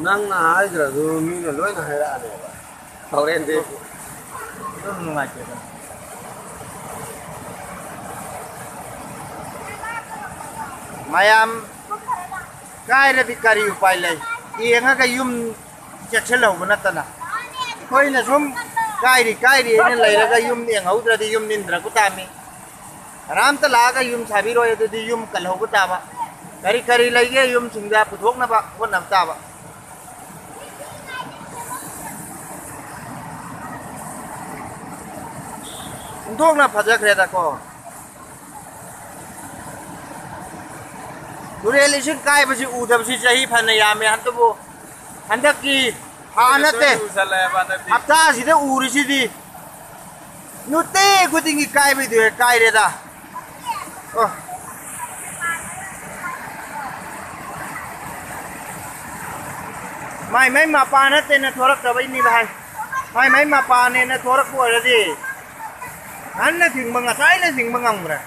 Nang na hydra, do mean a loin hair. Already. Don't like it. Mayam Kairdi Kari Upai lay. Ianga yum Chachelo, Natana. Point as home Kairi, and later yum the outer the yum in Drakutami. Ramtalaga yum Sabiro the yum Kalhokutama. Kari like yum Singa Putonaba, one of Tava. Don't know Pazak. Turelna should Kai was Udam Sijahi Panayami Hantabu Handaki Hanate Aptas the Urishidi Nute good thing Kai with the Kaireda. My Mama Panet and a Torah of any behind. My Mama Pan and a Torah already. And nothing Mangasai, nothing Mangamra.